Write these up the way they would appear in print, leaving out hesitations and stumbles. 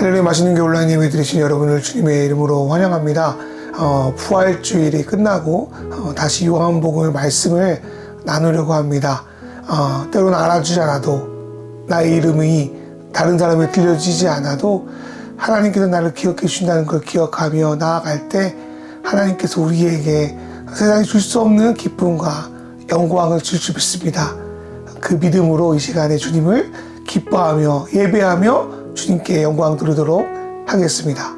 할렐루야. 맛있는 게 온라인 예배 드리신 여러분을 주님의 이름으로 환영합니다. 부활주일이 끝나고 다시 요한복음 말씀을 나누려고 합니다. 때로는 알아주지 않아도, 나의 이름이 다른 사람에 들려지지 않아도 하나님께서 나를 기억해 주신다는 걸 기억하며 나아갈 때 하나님께서 우리에게 세상에 줄 수 없는 기쁨과 영광을 줄 수 있습니다. 그 믿음으로 이 시간에 주님을 기뻐하며 예배하며 주님께 영광 드리도록 하겠습니다.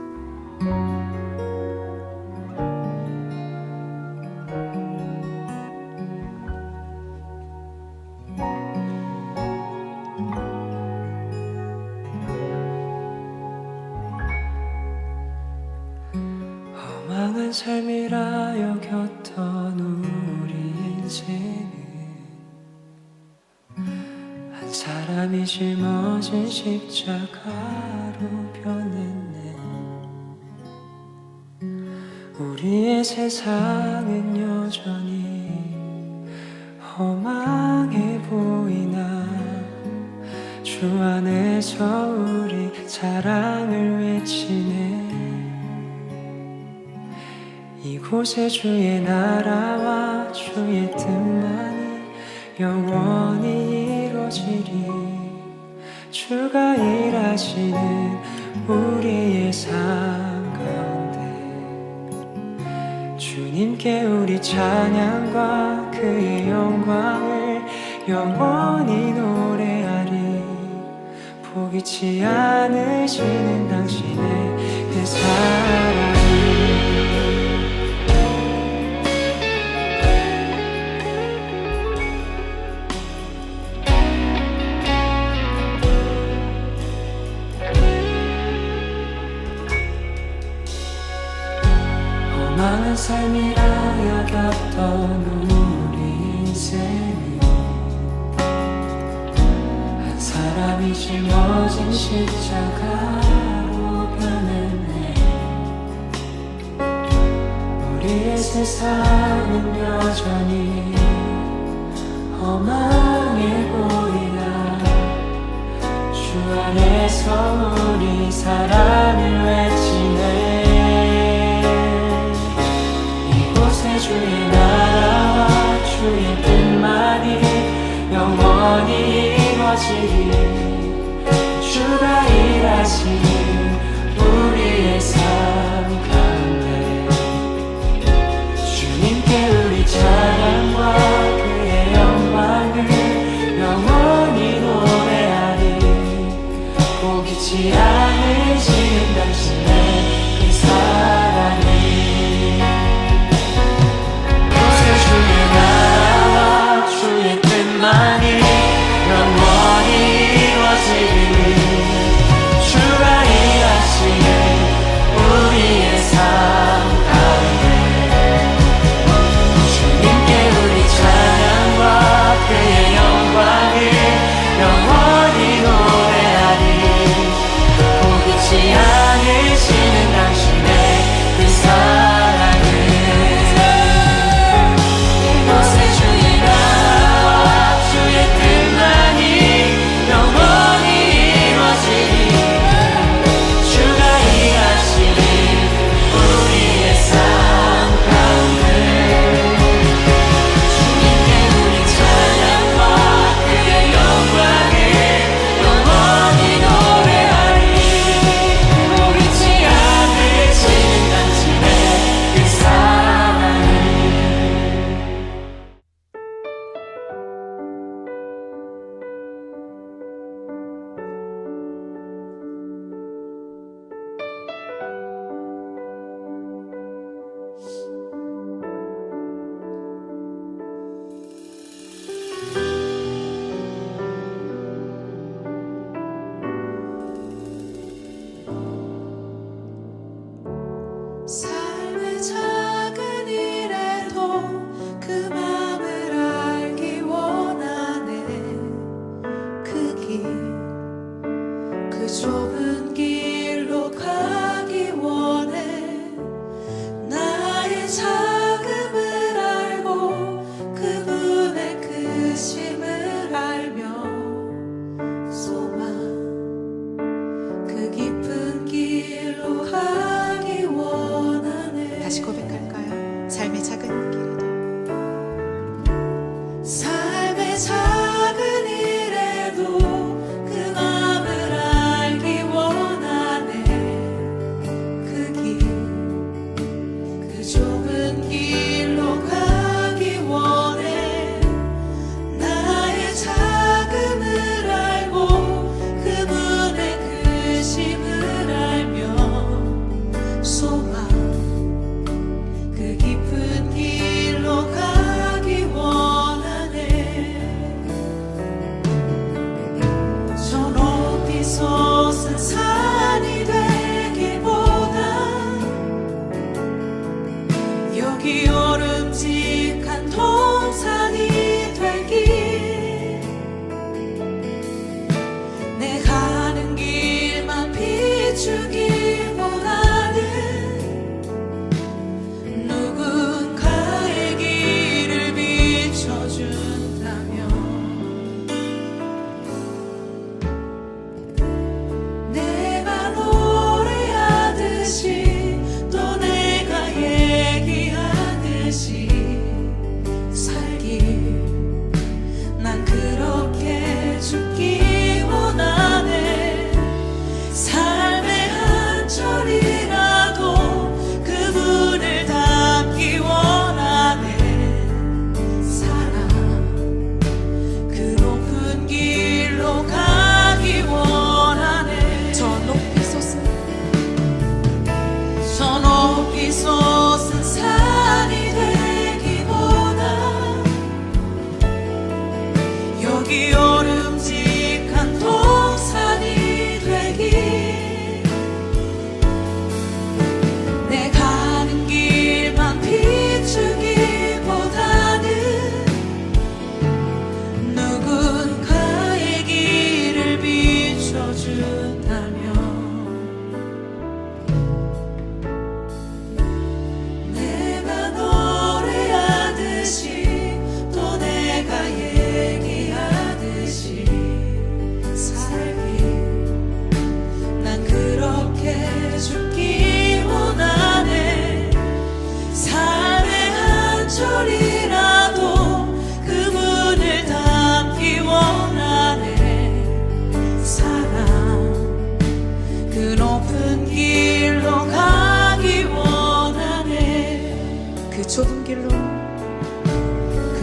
험한 삶이라 여겼던 우리 인생은 한 사람이 짊어진 십자가로 변했네. 우리의 세상은 여전히 험하게 보이나 주 안에서 우리 사랑을 외치네. 이곳에 주의 나라와 주의 뜻만이 영원히 이루어지리. 주가 일하시는 우리의 삶 가운데 주님께 우리 찬양과 그의 영광을 영원히 노래하리. 포기치 않으시는 당신의 그 사랑이 험한 삶이라 여겼던 우리 인생이 한 사람이 짊어진 십자가로 변했네. 우리의 세상은 여전히 험하게 보이나 주 안에서 우리 사랑을 외치네. 주의 나라와 주의 뜻만이 영원히 이루어지리. 주가 일하시는 우리의 삶 가운데 주님께 우리 찬양과 그의 영광을 영원히 노래하리. 포기치 않으시는 당신의 그 사랑이 주의 나라와 주의 뜻만이 영원히 이루어지리. 주가 일하시는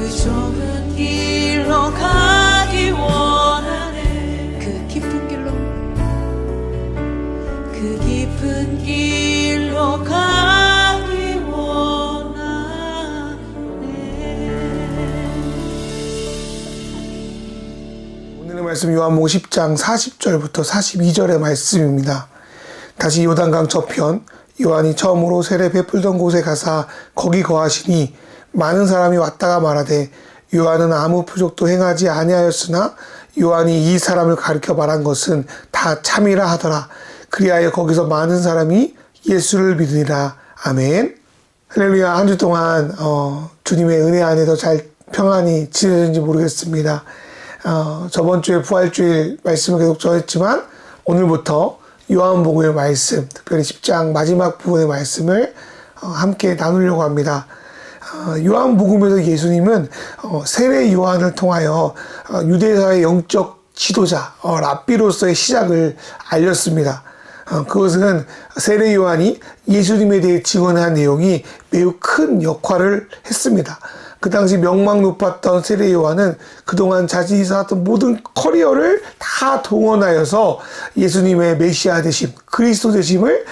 그 좁은 길로 가기 원하네. 그 깊은 길로, 그 깊은 길로 가기 원하네. 오늘의 말씀 요한복음 10장 40절부터 42절의 말씀입니다. 다시 요단강 저편 요한이 처음으로 세례 베풀던 곳에 가사 거기 거하시니 많은 사람이 왔다가 말하되 요한은 아무 표적도 행하지 아니하였으나 요한이 이 사람을 가리켜 말한 것은 다 참이라 하더라. 그리하여 거기서 많은 사람이 예수를 믿으리라. 아멘. 할렐루야. 한 주 동안 주님의 은혜 안에서 잘 평안히 지내는지 모르겠습니다. 저번 주에 부활주일 말씀을 계속 전했지만 오늘부터 요한복음의 말씀, 특별히 10장 마지막 부분의 말씀을 함께 나누려고 합니다. 요한복음에서 예수님은 세례 요한을 통하여 유대사의 영적 지도자 랍비로서의 시작을 알렸습니다. 그것은 세례 요한이 예수님에 대해 증언한 내용이 매우 큰 역할을 했습니다. 그 당시 명망 높았던 세례 요한은 그동안 자신이 살았던 모든 커리어를 다 동원하여서 예수님의 메시아 되심, 그리스도 되심을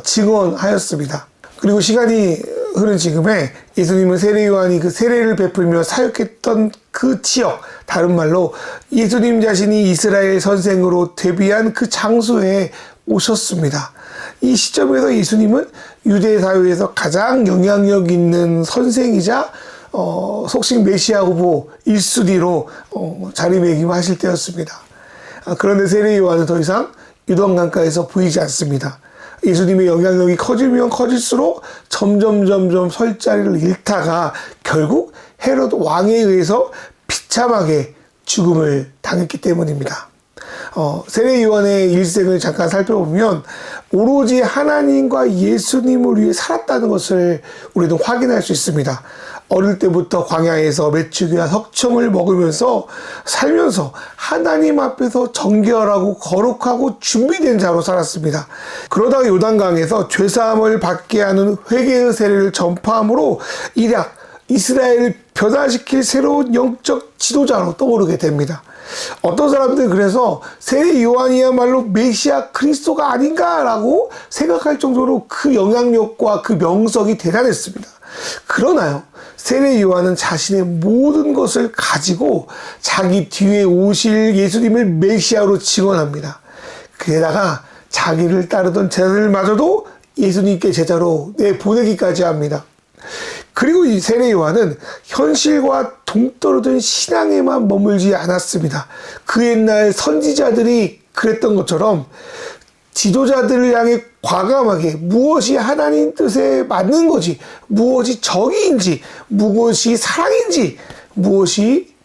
증언하였습니다. 그리고 시간이 흐른 지금에 예수님은 세례 요한이 그 세례를 베풀며 사역했던 그 지역, 다른 말로 예수님 자신이 이스라엘 선생으로 데뷔한 그 장소에 오셨습니다. 이 시점에서 예수님은 유대 사회에서 가장 영향력 있는 선생이자 속칭 메시아 후보 1순위로 자리매김하실 때였습니다. 그런데 세례 요한은 더 이상 유단강가에서 보이지 않습니다. 예수님의 영향력이 커지면 커질수록 점점 설 자리를 잃다가 결국 헤롯 왕에 의해서 비참하게 죽음을 당했기 때문입니다. 세례 요한의 일생을 잠깐 살펴보면 오로지 하나님과 예수님을 위해 살았다는 것을 우리도 확인할 수 있습니다. 어릴 때부터 광야에서 메추기와 석청을 먹으면서 살면서 하나님 앞에서 정결하고 거룩하고 준비된 자로 살았습니다. 그러다가 요단강에서 죄사함을 받게 하는 회개의 세례를 전파함으로 일약 이스라엘을 변화시킬 새로운 영적 지도자로 떠오르게 됩니다. 어떤 사람들은 그래서 세례 요한이야말로 메시아 그리스도가 아닌가라고 생각할 정도로 그 영향력과 그 명성이 대단했습니다. 그러나요, 세례 요한은 자신의 모든 것을 가지고 자기 뒤에 오실 예수님을 메시아로 증언합니다. 게다가 자기를 따르던 제자들마저도 예수님께 제자로 내보내기까지 합니다. 그리고 이 세례 요한은 현실과 동떨어진 신앙에만 머물지 않았습니다. 그 옛날 선지자들이 그랬던 것처럼 지도자들을 향해 과감하게 무엇이 하나님 뜻에 맞는 거지, 무엇이 정의인지, 무엇이 사랑인지, 무엇이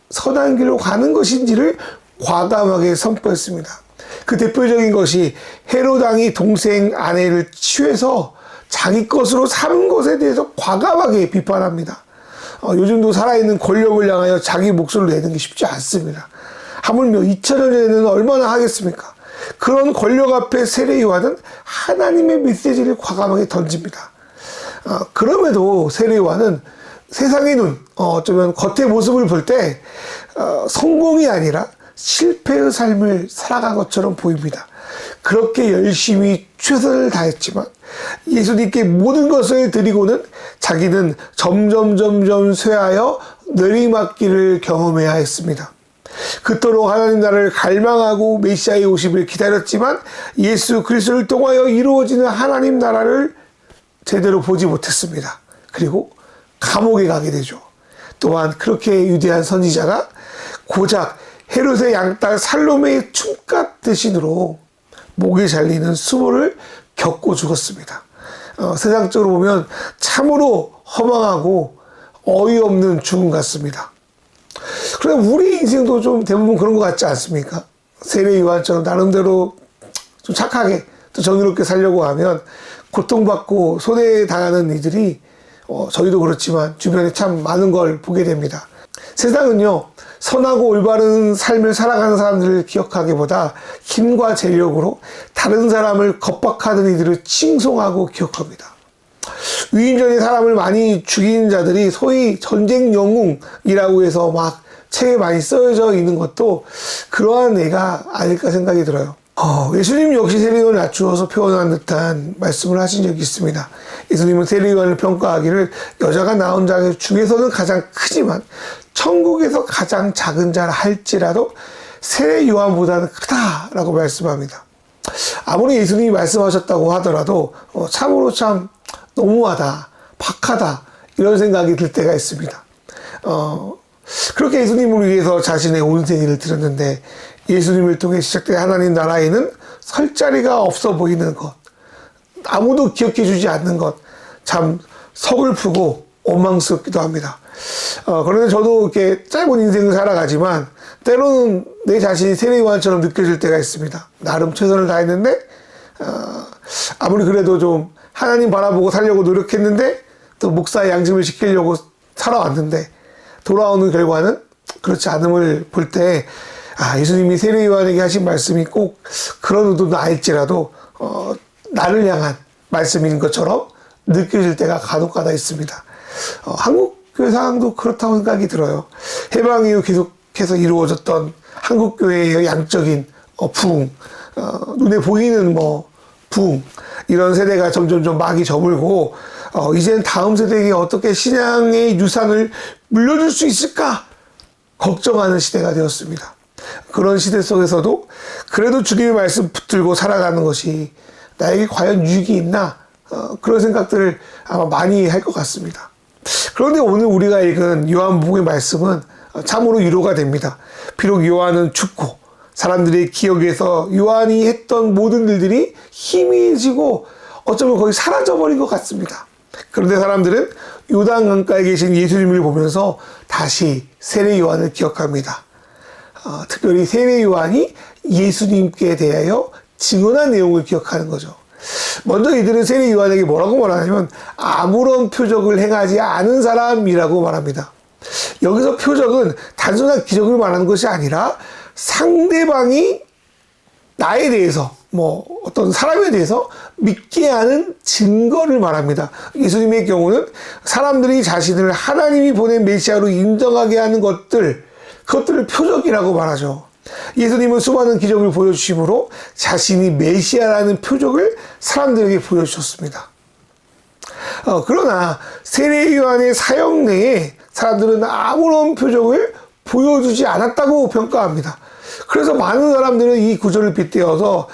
선한 길로 가는 것인지를 과감하게 선포했습니다. 그 대표적인 것이 헤롯 왕이 동생 아내를 취해서 자기 것으로 삼은 것에 대해서 과감하게 비판합니다. 요즘도 살아있는 권력을 향하여 자기 목소리를 내는 게 쉽지 않습니다. 하물며 2000년 전에는 얼마나 하겠습니까? 그런 권력 앞에 세례 요한은 하나님의 메시지를 과감하게 던집니다. 그럼에도 세례 요한은 세상의 눈, 어쩌면 겉의 모습을 볼 때 성공이 아니라 실패의 삶을 살아간 것처럼 보입니다. 그렇게 열심히 최선을 다했지만 예수님께 모든 것을 드리고는 자기는 점점 쇠하여 내리막길을 경험해야 했습니다. 그토록 하나님 나라를 갈망하고 메시아의 오심을 기다렸지만 예수 그리스도를 통하여 이루어지는 하나님 나라를 제대로 보지 못했습니다. 그리고 감옥에 가게 되죠. 또한 그렇게 유대한 선지자가 고작 헤롯의 양딸 살로메의 춤값 대신으로 목에 잘리는 수모를 겪고 죽었습니다. 세상적으로 보면 참으로 허망하고 어이없는 죽음 같습니다. 그럼 우리 인생도 좀 대부분 그런 것 같지 않습니까? 세례 요한처럼 나름대로 좀 착하게 또 정의롭게 살려고 하면 고통받고 손해당하는 이들이 저희도 그렇지만 주변에 참 많은 걸 보게 됩니다. 세상은요, 선하고 올바른 삶을 살아가는 사람들을 기억하기보다 힘과 재력으로 다른 사람을 겁박하는 이들을 칭송하고 기억합니다. 위인전에 사람을 많이 죽이는 자들이 소위 전쟁 영웅이라고 해서 막 책에 많이 써져 있는 것도 그러한 애가 아닐까 생각이 들어요. 예수님 역시 세례요한을 낮추어서 표현한 듯한 말씀을 하신 적이 있습니다. 예수님은 세례요한을 평가하기를 여자가 낳은 자 중에서는 가장 크지만 천국에서 가장 작은 자라 할지라도 세례요한보다는 크다라고 말씀합니다. 아무리 예수님이 말씀하셨다고 하더라도 참으로 참 너무하다, 박하다 이런 생각이 들 때가 있습니다. 그렇게 예수님을 위해서 자신의 온 생일을 드렸는데 예수님을 통해 시작된 하나님 나라에는 설 자리가 없어 보이는 것, 아무도 기억해 주지 않는 것, 참 서글프고 원망스럽기도 합니다. 그런데 저도 이렇게 짧은 인생을 살아가지만 때로는 내 자신이 세례요한처럼 느껴질 때가 있습니다. 나름 최선을 다했는데 아무리 그래도 좀 하나님 바라보고 살려고 노력했는데 또 목사의 양심을 지키려고 살아왔는데 돌아오는 결과는 그렇지 않음을 볼 때 예수님이 세례요한에게 하신 말씀이 꼭 그런 의도는 아닐지라도 나를 향한 말씀인 것처럼 느껴질 때가 간혹가다 있습니다. 한국교회 상황도 그렇다고 생각이 들어요. 해방 이후 계속해서 이루어졌던 한국교회의 양적인 부흥, 눈에 보이는 부흥, 이런 세대가 점점 좀 막이 저물고 이제는 다음 세대에게 어떻게 신앙의 유산을 물려줄 수 있을까 걱정하는 시대가 되었습니다. 그런 시대 속에서도 그래도 주님의 말씀 붙들고 살아가는 것이 나에게 과연 유익이 있나 그런 생각들을 아마 많이 할 것 같습니다. 그런데 오늘 우리가 읽은 요한복음의 말씀은 참으로 위로가 됩니다. 비록 요한은 죽고 사람들의 기억에서 요한이 했던 모든 일들이 희미해지고 어쩌면 거의 사라져버린 것 같습니다. 그런데 사람들은 요단 강가에 계신 예수님을 보면서 다시 세례 요한을 기억합니다. 특별히 세례 요한이 예수님께 대하여 증언한 내용을 기억하는 거죠. 먼저 이들은 세례 요한에게 뭐라고 말하냐면 아무런 표적을 행하지 않은 사람이라고 말합니다. 여기서 표적은 단순한 기적을 말하는 것이 아니라 상대방이 나에 대해서 어떤 사람에 대해서 믿게 하는 증거를 말합니다. 예수님의 경우는 사람들이 자신을 하나님이 보낸 메시아로 인정하게 하는 그것들을 표적이라고 말하죠. 예수님은 수많은 기적을 보여주심으로 자신이 메시아라는 표적을 사람들에게 보여주셨습니다. 그러나 세례 요한의 사역 내에 사람들은 아무런 표적을 보여주지 않았다고 평가합니다. 그래서 많은 사람들은 이 구절을 빗대어서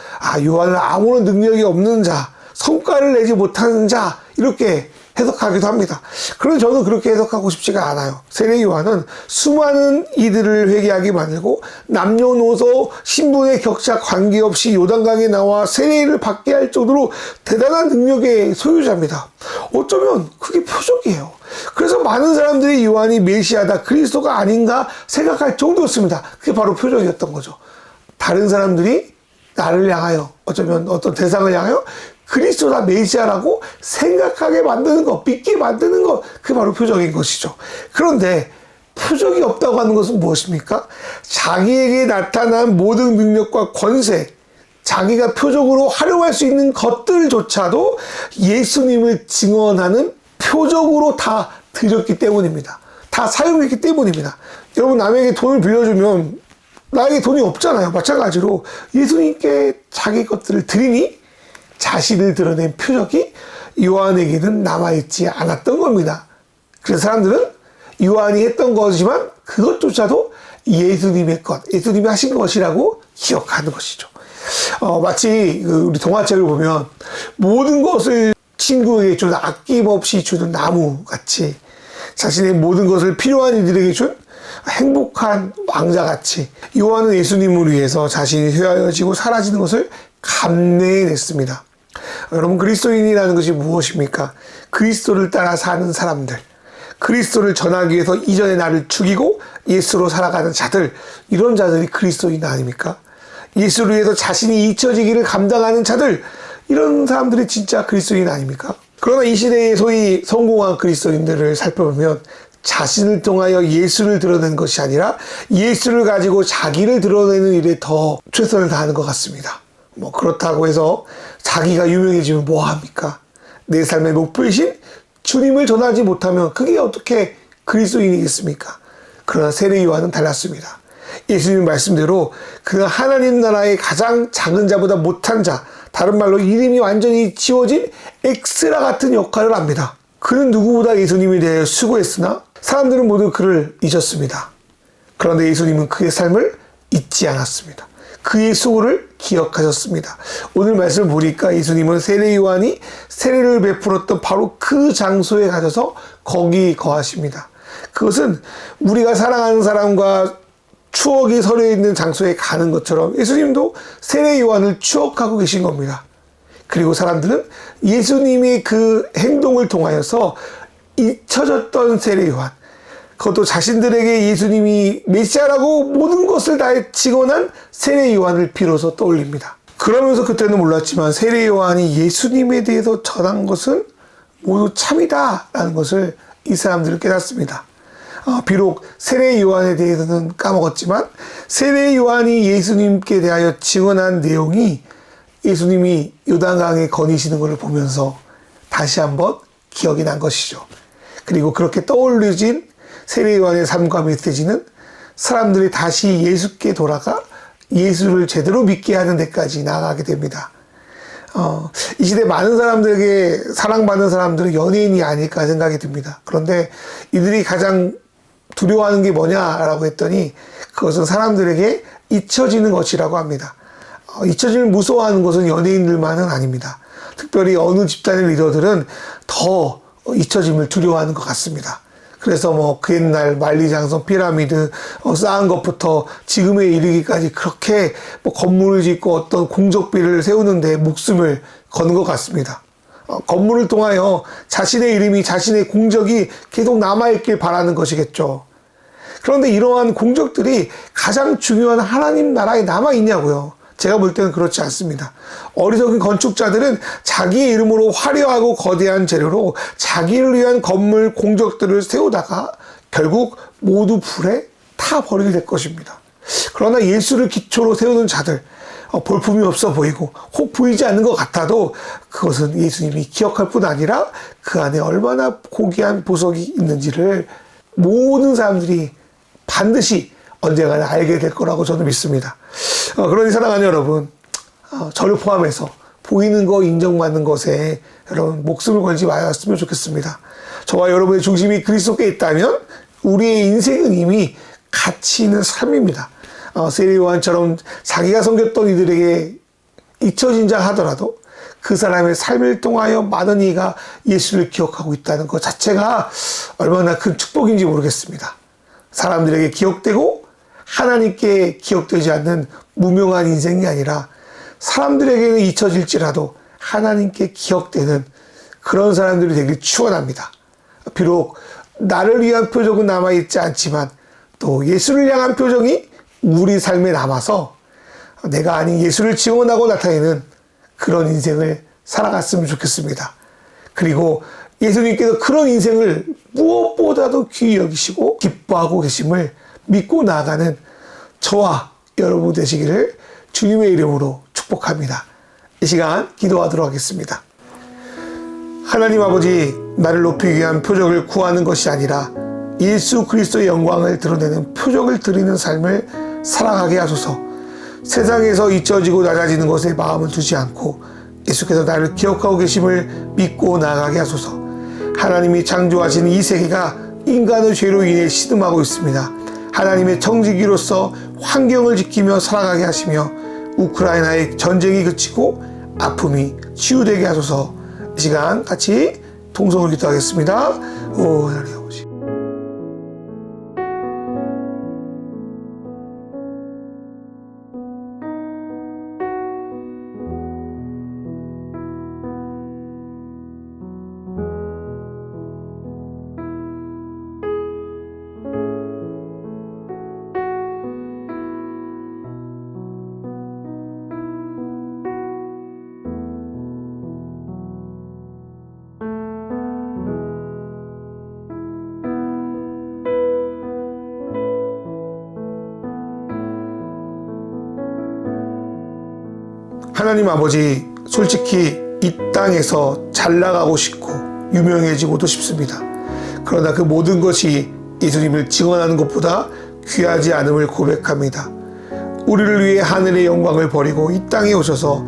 요한은 아무런 능력이 없는 자, 성과를 내지 못하는 자 이렇게 해석하기도 합니다. 그런데 저는 그렇게 해석하고 싶지가 않아요. 세례 요한은 수많은 이들을 회개하게 만들고 남녀노소 신분의 격차 관계없이 요단강에 나와 세례를 받게 할 정도로 대단한 능력의 소유자입니다. 어쩌면 그게 표적이에요. 그래서 많은 사람들이 요한이 메시아다, 그리스도가 아닌가 생각할 정도였습니다. 그게 바로 표적이었던 거죠. 다른 사람들이 나를 향하여 어쩌면 어떤 대상을 향하여 그리스도다, 메시아라고 생각하게 만드는 것, 믿게 만드는 것, 그게 바로 표적인 것이죠. 그런데 표적이 없다고 하는 것은 무엇입니까? 자기에게 나타난 모든 능력과 권세, 자기가 표적으로 활용할 수 있는 것들조차도 예수님을 증언하는 표적으로 다 드렸기 때문입니다. 다 사용했기 때문입니다. 여러분, 남에게 돈을 빌려주면 나에게 돈이 없잖아요. 마찬가지로 예수님께 자기 것들을 드리니 자신을 드러낸 표적이 요한에게는 남아있지 않았던 겁니다. 그래서 사람들은 요한이 했던 것이지만 그것조차도 예수님의 것, 예수님이 하신 것이라고 기억하는 것이죠. 마치 우리 동화책을 보면 모든 것을 친구에게 주는 아낌없이 주는 나무같이 자신의 모든 것을 필요한 이들에게 준 행복한 왕자같이 요한은 예수님을 위해서 자신이 휘하여지고 사라지는 것을 감내해냈습니다. 여러분, 그리스도인이라는 것이 무엇입니까? 그리스도를 따라 사는 사람들, 그리스도를 전하기 위해서 이전의 나를 죽이고 예수로 살아가는 자들, 이런 자들이 그리스도인 아닙니까? 예수를 위해서 자신이 잊혀지기를 감당하는 자들, 이런 사람들이 진짜 그리스도인 아닙니까? 그러나 이 시대의 소위 성공한 그리스도인들을 살펴보면 자신을 통하여 예수를 드러내는 것이 아니라 예수를 가지고 자기를 드러내는 일에 더 최선을 다하는 것 같습니다. 그렇다고 해서 자기가 유명해지면 뭐합니까? 내 삶의 목표이신 주님을 전하지 못하면 그게 어떻게 그리스도인이겠습니까? 그러나 세례 요한은 달랐습니다. 예수님 말씀대로 그는 하나님 나라의 가장 작은 자보다 못한 자, 다른 말로 이름이 완전히 지워진 엑스라 같은 역할을 합니다. 그는 누구보다 예수님에 대해 수고했으나 사람들은 모두 그를 잊었습니다. 그런데 예수님은 그의 삶을 잊지 않았습니다. 그의 수고를 기억하셨습니다. 오늘 말씀을 보니까 예수님은 세례 요한이 세례를 베풀었던 바로 그 장소에 가셔서 거기 거하십니다. 그것은 우리가 사랑하는 사람과 추억이 서려 있는 장소에 가는 것처럼 예수님도 세례 요한을 추억하고 계신 겁니다. 그리고 사람들은 예수님의 그 행동을 통하여서 잊혀졌던 세례 요한, 그것도 자신들에게 예수님이 메시아라고 모든 것을 다 직언한 세례 요한을 비로소 떠올립니다. 그러면서 그때는 몰랐지만 세례 요한이 예수님에 대해서 전한 것은 모두 참이다 라는 것을 이 사람들은 깨닫습니다. 비록 세례 요한에 대해서는 까먹었지만 세례 요한이 예수님께 대하여 증언한 내용이 예수님이 요단강에 거니시는 것을 보면서 다시 한번 기억이 난 것이죠. 그리고 그렇게 떠올려진 세례 요한의 삶과 메시지는 사람들이 다시 예수께 돌아가 예수를 제대로 믿게 하는 데까지 나아가게 됩니다. 이 시대 많은 사람들에게 사랑받는 사람들은 연예인이 아닐까 생각이 듭니다. 그런데 이들이 가장 두려워하는 게 뭐냐라고 했더니 그것은 사람들에게 잊혀지는 것이라고 합니다. 잊혀짐을 무서워하는 것은 연예인들만은 아닙니다. 특별히 어느 집단의 리더들은 더 잊혀짐을 두려워하는 것 같습니다. 그래서 그 옛날 만리장성 피라미드 쌓은 것부터 지금에 이르기까지 그렇게 건물을 짓고 어떤 공적비를 세우는데 목숨을 거는 것 같습니다. 건물을 통하여 자신의 이름이, 자신의 공적이 계속 남아있길 바라는 것이겠죠. 그런데 이러한 공적들이 가장 중요한 하나님 나라에 남아있냐고요. 제가 볼 때는 그렇지 않습니다. 어리석은 건축자들은 자기의 이름으로 화려하고 거대한 재료로 자기를 위한 건물 공적들을 세우다가 결국 모두 불에 타 버리게 될 것입니다. 그러나 예수를 기초로 세우는 자들, 볼품이 없어 보이고 혹 보이지 않는 것 같아도 그것은 예수님이 기억할 뿐 아니라 그 안에 얼마나 고귀한 보석이 있는지를 모든 사람들이 반드시 언젠가는 알게 될 거라고 저는 믿습니다. 그러니 사랑하는 여러분, 저를 포함해서 보이는 거 인정받는 것에 여러분 목숨을 걸지 마셨으면 좋겠습니다. 저와 여러분의 중심이 그리스도께 있다면 우리의 인생은 이미 가치 있는 삶입니다. 세례 요한처럼 자기가 섬겼던 이들에게 잊혀진 자 하더라도 그 사람의 삶을 통하여 많은 이가 예수를 기억하고 있다는 것 자체가 얼마나 큰 축복인지 모르겠습니다. 사람들에게 기억되고 하나님께 기억되지 않는 무명한 인생이 아니라 사람들에게는 잊혀질지라도 하나님께 기억되는 그런 사람들이 되길 축원합니다. 비록 나를 위한 표적은 남아있지 않지만 또 예수를 향한 표정이 우리 삶에 남아서 내가 아닌 예수를 증언하고 나타내는 그런 인생을 살아갔으면 좋겠습니다. 그리고 예수님께서 그런 인생을 무엇보다도 귀히 여기시고 기뻐하고 계심을 믿고 나아가는 저와 여러분 되시기를 주님의 이름으로 축복합니다. 이 시간 기도하도록 하겠습니다. 하나님 아버지, 나를 높이기 위한 표적을 구하는 것이 아니라 예수 그리스도의 영광을 드러내는 표적을 드리는 삶을 살아가게 하소서. 세상에서 잊혀지고 낮아지는 것에 마음을 두지 않고 예수께서 나를 기억하고 계심을 믿고 나아가게 하소서. 하나님이 창조하신 이 세계가 인간의 죄로 인해 시듬하고 있습니다. 하나님의 청지기로서 환경을 지키며 살아가게 하시며 우크라이나의 전쟁이 그치고 아픔이 치유되게 하소서. 이 시간 같이 통성을 기도하겠습니다. 오 하나님 아버지, 하나님 아버지, 솔직히 이 땅에서 잘 나가고 싶고 유명해지고도 싶습니다. 그러나 그 모든 것이 예수님을 증언하는 것보다 귀하지 않음을 고백합니다. 우리를 위해 하늘의 영광을 버리고 이 땅에 오셔서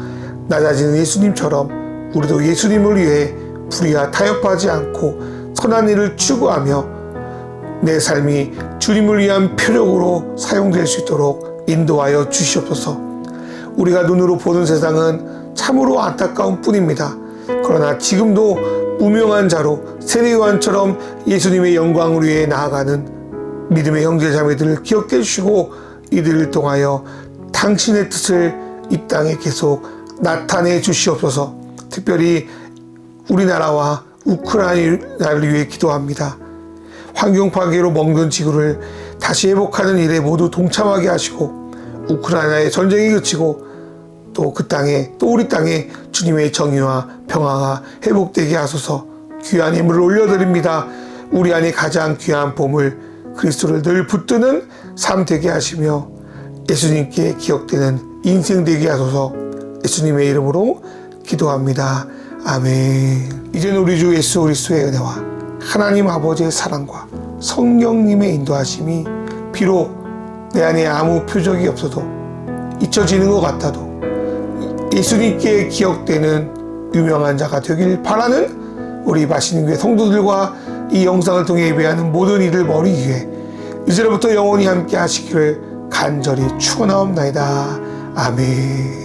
낮아지는 예수님처럼 우리도 예수님을 위해 불의와 타협하지 않고 선한 일을 추구하며 내 삶이 주님을 위한 표적으로 사용될 수 있도록 인도하여 주시옵소서. 우리가 눈으로 보는 세상은 참으로 안타까운 뿐입니다. 그러나 지금도 무명한 자로 세례요한처럼 예수님의 영광을 위해 나아가는 믿음의 형제자매들을 기억해 주시고 이들을 통하여 당신의 뜻을 이 땅에 계속 나타내 주시옵소서. 특별히 우리나라와 우크라이나를 위해 기도합니다. 환경 파괴로 멍든 지구를 다시 회복하는 일에 모두 동참하게 하시고 우크라이나의 전쟁이 그치고 또 그 땅에 또 우리 땅에 주님의 정의와 평화가 회복되게 하소서. 귀한 예물을 올려드립니다. 우리 안에 가장 귀한 보물 그리스도를 늘 붙드는 삶 되게 하시며 예수님께 기억되는 인생 되게 하소서. 예수님의 이름으로 기도합니다. 아멘. 이제는 우리 주 예수 그리스도의 은혜와 하나님 아버지의 사랑과 성령님의 인도하심이 비록 내 안에 아무 표적이 없어도 잊혀지는 것 같아도 예수님께 기억되는 유명한 자가 되길 바라는 우리 마시는 교회 성도들과 이 영상을 통해 예배하는 모든 이들 머리 위에 이제부터 영원히 함께 하시기를 간절히 축원하옵나이다. 아멘.